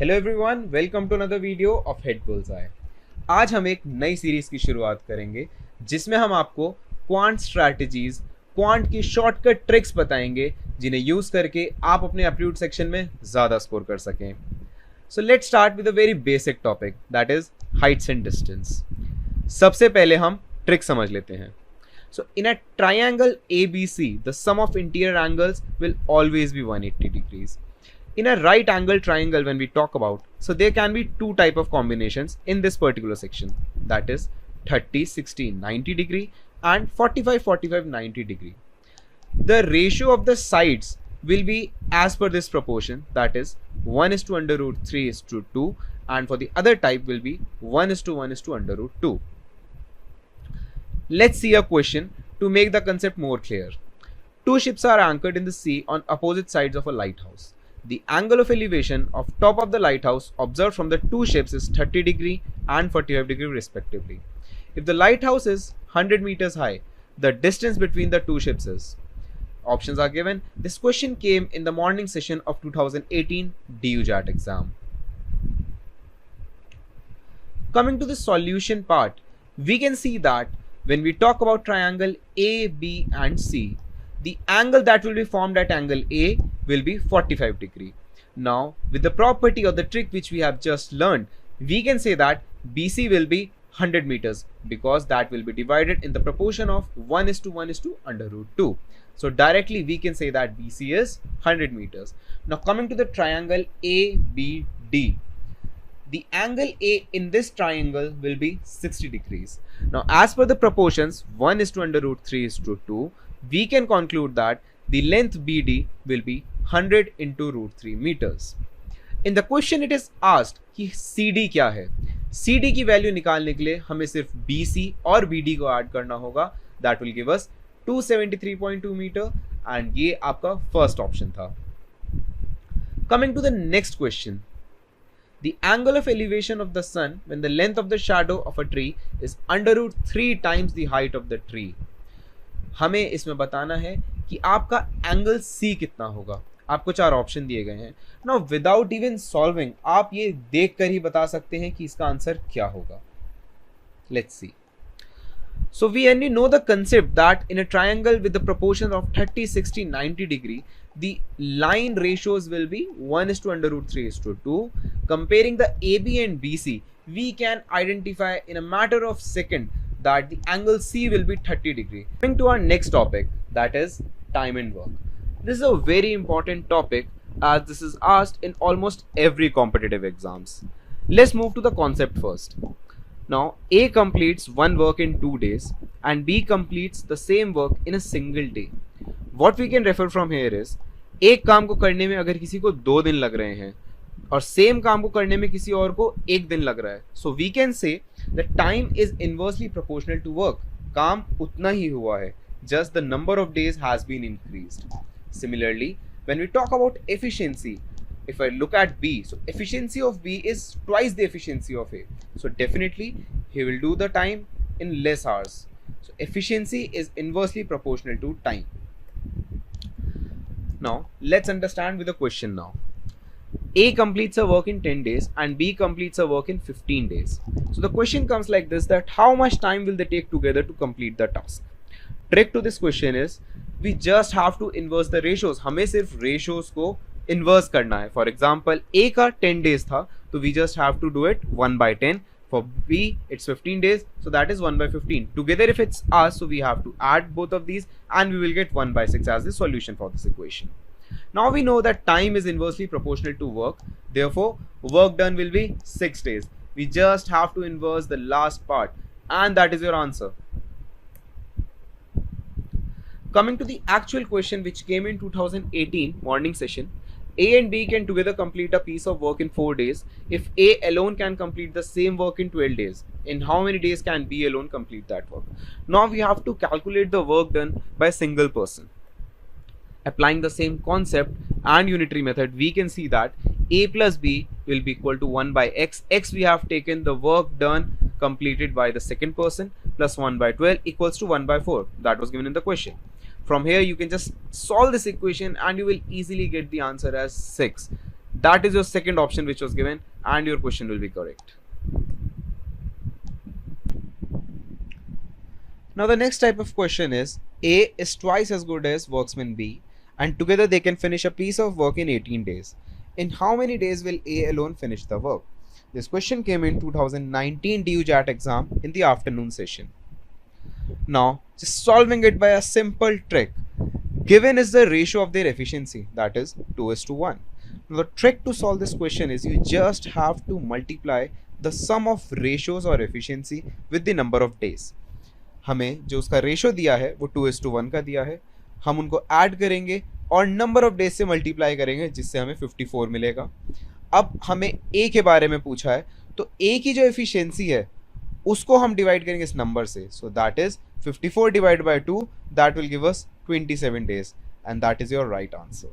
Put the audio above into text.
Hello everyone, welcome to another video of Head Bullseye. आज हम एक नई सीरीज की शुरुआत करेंगे जिसमें हम आपको क्वांट स्ट्रैटेजीज, क्वांट की शॉर्टकट ट्रिक्स बताएंगे जिन्हें यूज करके आप अपने एप्टीट्यूड सेक्शन में ज़्यादा स्कोर कर सकें। So let's start with a very basic topic, that is Heights and distance. सबसे पहले हम ट्रिक समझ लेते हैं। So in a triangle ABC, the sum of interior angles will always be 180 degrees. In a right angle triangle, when we talk about, so there can be two type of combinations in this particular section, that is 30 60 90 degree and 45 45 90 degree. The ratio of the sides will be as per this proportion, that is 1 is to under root 3 is to 2, and for the other type will be 1 is to 1 is to under root 2. Let's see a question to make the concept more clear. Two ships are anchored in the sea on opposite sides of a lighthouse. The angle of elevation of top of the lighthouse observed from the two ships is 30 degree and 45 degree respectively. If the lighthouse is 100 meters high, the distance between the two ships is. Options are given. This question came in the morning session of 2018 DUJAT exam. Coming to the solution part, we can see that when we talk about triangle A, B and C, the angle that will be formed at angle A will be 45 degree. Now with the property or the trick which we have just learned, we can say that BC will be 100 meters because that will be divided in the proportion of 1 is to 1 is to under root 2. So directly we can say that BC is 100 meters. Now coming to the triangle ABD, the angle A in this triangle will be 60 degrees. Now as per the proportions 1 is to under root 3 is to 2, we can conclude that the length BD will be 100 into root 3 meters. In the question it is asked कि CD क्या है। CD की value निकालने के लिए हमें सिर्फ BC और BD को ऐड करना होगा, that will give us 273.2 metre and ये आपका फर्स्ट ऑप्शन था। Coming to the next question, the angle of elevation of the sun when the length of the shadow of a tree is under root 3 times the height of the tree. हमें इसमें बताना है कि आपका angle C कितना होगा। आपको चार ऑप्शन दिए गए हैं। नाउ विदाउट इवन सॉल्विंग आप ये देख कर ही बता सकते हैं कि इसका आंसर क्या होगा। Let's see. So we only know the concept that in a triangle with the proportion of 30, 60, 90 degree, the line ratios will be 1 is to under root 3 is to 2. Comparing the AB and BC, we can identify in a matter of second that the angle C will be 30 degree. Coming to our next topic, that is time and work. This is a very important topic as this is asked in almost every competitive exams. Let's move to the concept first. Now A completes one work in 2 days and B completes the same work in a single day. What we can refer from here is एक काम को करने में अगर किसी को 2 दिन लग रहे हैं और सेम काम को करने में किसी और को 1 दिन लग रहा है, so we can say that time is inversely proportional to work. काम उतना ही हुआ है, just the number of days has been increased. Similarly, when we talk about efficiency, if I look at B, so efficiency of B is twice the efficiency of A. So definitely he will do the time in less hours. So efficiency is inversely proportional to time. Now let's understand with a question now. A completes a work in 10 days and B completes a work in 15 days. So the question comes like this, that how much time will they take together to complete the task? Trick to this question is we just have to inverse the ratios. हमें सिर्फ ratios को inverse करना है. For example, A का 10 days था तो we just have to do it 1 by 10. For B it's 15 days, so that is 1 by 15. Together if it's us, so we have to add both of these and we will get 1 by 6 as the solution for this equation. Now we know that time is inversely proportional to work, therefore work done will be 6 days. We just have to inverse the last part and that is your answer. Coming to the actual question which came in 2018 morning session, A and B can together complete a piece of work in 4 days. If A alone can complete the same work in 12 days, in how many days can B alone complete that work? Now we have to calculate the work done by a single person. Applying the same concept and unitary method, we can see that A plus B will be equal to 1 by X. X we have taken the work done completed by the second person plus 1 by 12 equals to 1 by 4. That was given in the question. From here you can just solve this equation and you will easily get the answer as 6. That is your second option which was given, and your question will be correct. Now the next type of question is A is twice as good as worksman B, and together they can finish a piece of work in 18 days. In how many days will A alone finish the work? This question came in 2019 DU JAT exam in the afternoon session. Now, just solving it by a simple trick. Given is the ratio of their efficiency, that is 2:1. Now, the trick to solve this question is you just have to multiply the sum of ratios or efficiency with the number of days. हमें जो उसका ratio दिया है वो 2:1 का दिया है, हम उनको ऐड करेंगे और नंबर ऑफ डेज से मल्टीप्लाई करेंगे जिससे हमें 54 मिलेगा. अब हमें ए के बारे में पूछा है तो ए की जो एफिशिएंसी है उसको हम डिवाइड करेंगे इस नंबर से. So that is 54 divide by 2, that will give us 27 days, and that is your right answer.